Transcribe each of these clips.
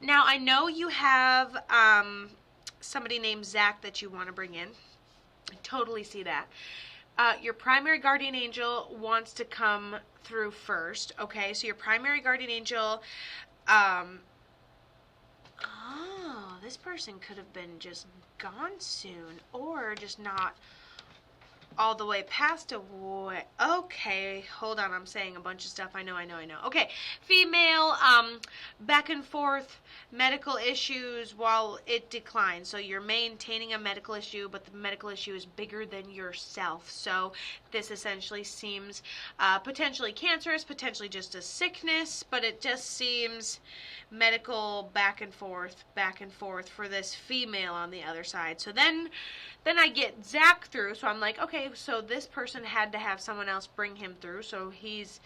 Now, I know you have somebody named Zach that you want to bring in. I totally see that. Your primary guardian angel wants to come through first. Okay, so your primary guardian angel. Um, oh, this person could have been just gone soon, or just not all the way past away. Okay, hold on. I'm saying a bunch of stuff. I know. Okay, female, back and forth medical issues while it declines. So you're maintaining a medical issue, but the medical issue is bigger than yourself. So this essentially seems potentially cancerous, potentially just a sickness, but it just seems medical back and forth for this female on the other side. So then I get Zach through, so I'm like, okay, so this person had to have someone else bring him through, so he's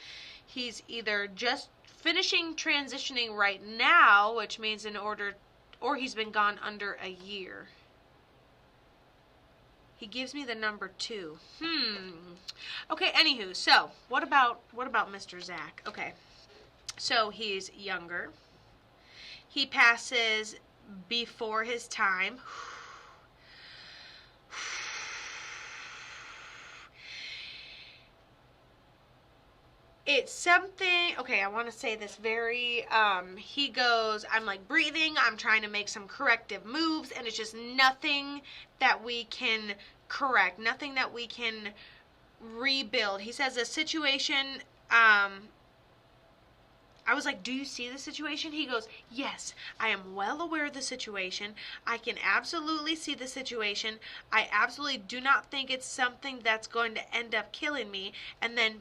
either just finishing transitioning right now, which means or he's been gone under a year. He gives me the number 2. Okay, anywho, so what about Mr. Zach? Okay, so he's younger. He passes before his time. It's something, okay, I want to say this very, he goes, I'm like breathing, I'm trying to make some corrective moves, and it's just nothing that we can correct, nothing that we can rebuild. He says a situation, I was like, do you see the situation? He goes, yes, I am well aware of the situation. I can absolutely see the situation. I absolutely do not think it's something that's going to end up killing me. And then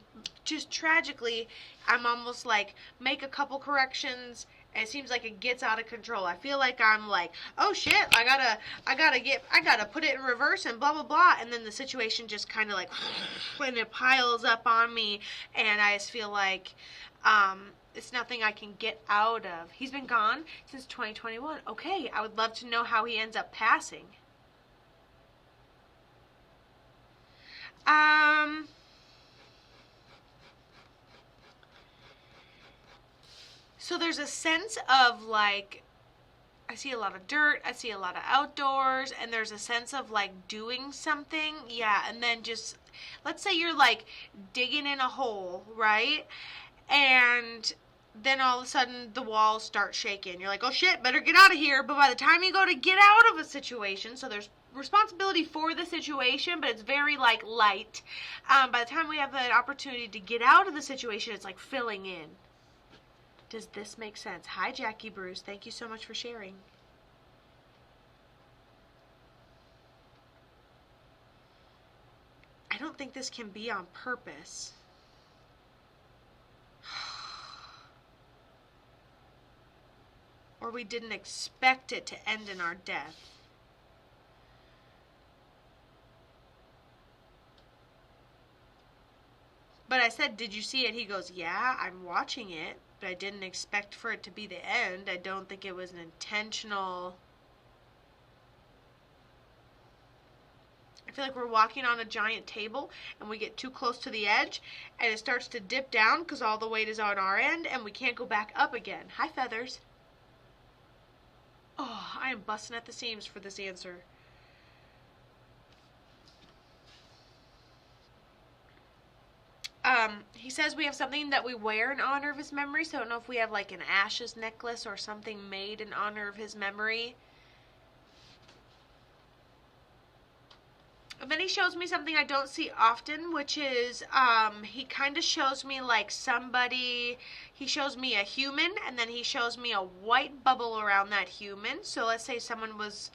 just tragically, I'm almost like, make a couple corrections, and it seems like it gets out of control. I feel like I'm like, oh shit, I gotta put it in reverse and blah blah blah, and then the situation just kind of like, when it piles up on me, and I just feel like, it's nothing I can get out of. He's been gone since 2021. Okay, I would love to know how he ends up passing. So there's a sense of like, I see a lot of dirt, I see a lot of outdoors, and there's a sense of like doing something. Yeah, and then just, let's say you're like digging in a hole, right? And then all of a sudden the walls start shaking. You're like, oh shit, better get out of here. But by the time you go to get out of a situation, so there's responsibility for the situation, but it's very like light. By the time we have an opportunity to get out of the situation, it's like filling in. Does this make sense? Hi, Jackie Bruce. Thank you so much for sharing. I don't think this can be on purpose. Or we didn't expect it to end in our death. But I said, did you see it? He goes, yeah, I'm watching it, but I didn't expect for it to be the end. I don't think it was an intentional. I feel like we're walking on a giant table and we get too close to the edge and it starts to dip down because all the weight is on our end and we can't go back up again. Hi, Feathers. Oh, I am busting at the seams for this answer. He says we have something that we wear in honor of his memory, so I don't know if we have like an ashes necklace or something made in honor of his memory. And then he shows me something I don't see often, which is, he kind of shows me like somebody, he shows me a human, and then he shows me a white bubble around that human. So let's say someone was,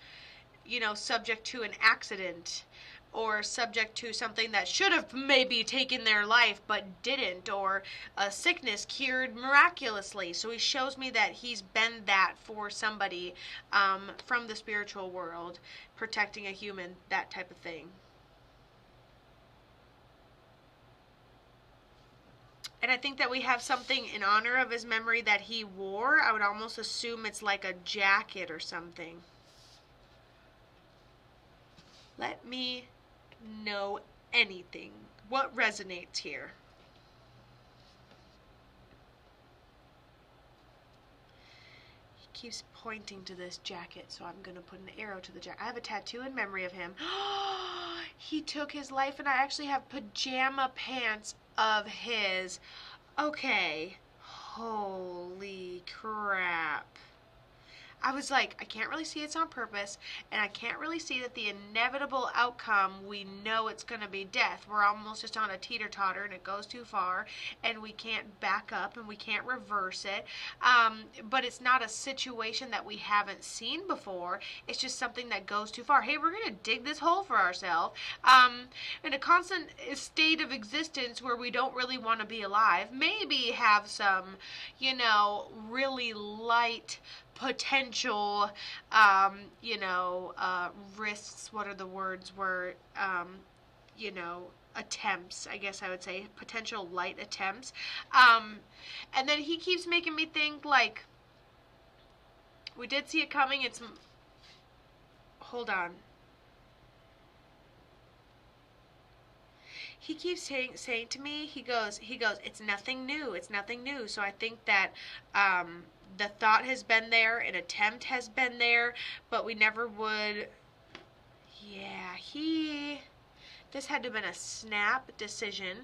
subject to an accident, or subject to something that should have maybe taken their life but didn't, or a sickness cured miraculously. So he shows me that he's been that for somebody from the spiritual world, protecting a human, that type of thing. And I think that we have something in honor of his memory that he wore. I would almost assume it's like a jacket or something. Let me know anything. What resonates here? He keeps pointing to this jacket, so I'm going to put an arrow to the jacket. I have a tattoo in memory of him. He took his life, and I actually have pajama pants of his. Okay. Holy crap. I was like, I can't really see it's on purpose, and I can't really see that the inevitable outcome, we know it's going to be death. We're almost just on a teeter-totter, and it goes too far, and we can't back up, and we can't reverse it. But it's not a situation that we haven't seen before. It's just something that goes too far. Hey, we're going to dig this hole for ourselves. In a constant state of existence where we don't really want to be alive. Maybe have some, really light potential, risks, what are the words, were, attempts, I guess I would say, potential light attempts. And then he keeps making me think, like, we did see it coming, hold on. He keeps saying to me, he goes, it's nothing new, so I think that, the thought has been there, an attempt has been there, but we never would. Yeah, this had to have been a snap decision.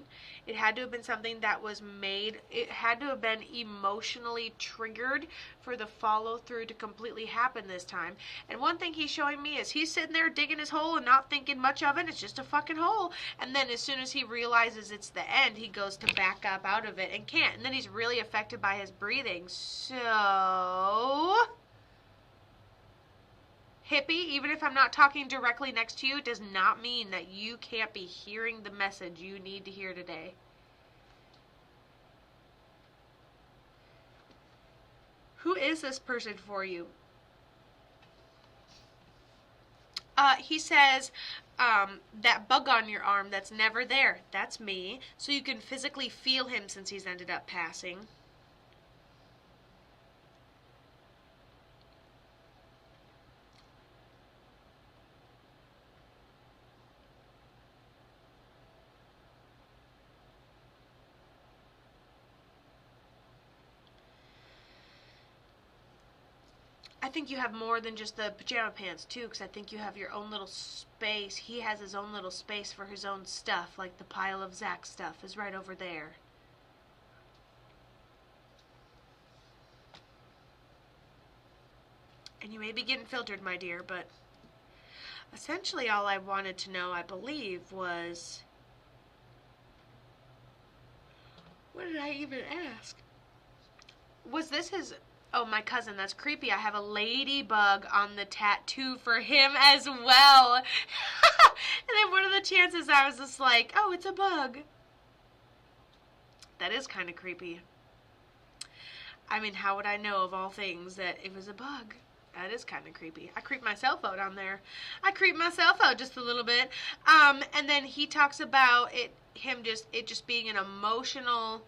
It had to have been something that was made. It had to have been emotionally triggered for the follow through to completely happen this time. And one thing he's showing me is he's sitting there digging his hole and not thinking much of it. It's just a fucking hole. And then as soon as he realizes it's the end, he goes to back up out of it and can't. And then he's really affected by his breathing. So, hippie, even if I'm not talking directly next to you, it does not mean that you can't be hearing the message you need to hear today. Who is this person for you? He says, that bug on your arm that's never there, that's me. So you can physically feel him since he's ended up passing. I think you have more than just the pajama pants, too, because I think you have your own little space. He has his own little space for his own stuff, like the pile of Zach stuff is right over there. And you may be getting filtered, my dear, but essentially all I wanted to know, I believe, was... What did I even ask? Was this his... Oh, my cousin, that's creepy. I have a ladybug on the tattoo for him as well. And then what are the chances I was just like, oh, it's a bug? That is kind of creepy. I mean, how would I know of all things that it was a bug? That is kind of creepy. I creep myself out on there. I creep myself out just a little bit. And then he talks about it just being an emotional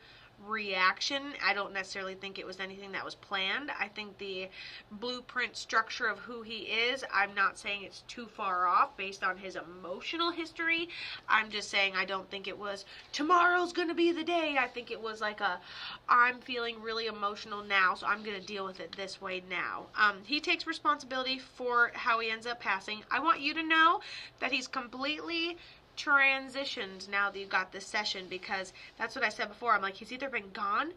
reaction. I don't necessarily think it was anything that was planned. I think the blueprint structure of who he is, I'm not saying it's too far off based on his emotional history. I'm just saying I don't think it was tomorrow's gonna be the day. I think it was like I'm feeling really emotional now, so I'm gonna deal with it this way now. He takes responsibility for how he ends up passing. I want you to know that he's completely transitioned now that you got this session, because that's what I said before. I'm like, he's either been gone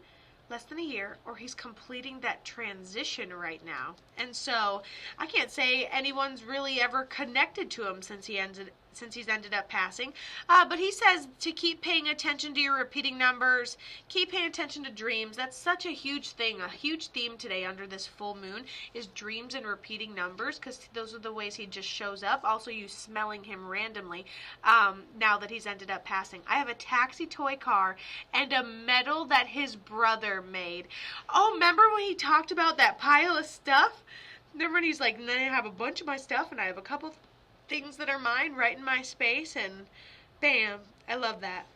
less than a year or he's completing that transition right now. And so I can't say anyone's really ever connected to him since he's ended up passing. But he says to keep paying attention to your repeating numbers, keep paying attention to dreams. That's such a huge thing, a huge theme today under this full moon is dreams and repeating numbers, because those are the ways he just shows up. Also, you smelling him randomly now that he's ended up passing. I have a taxi toy car and a medal that his brother made. Oh, remember when he talked about that pile of stuff? Remember when he's like, and then I have a bunch of my stuff and I have a couple things that are mine right in my space, and bam, I love that.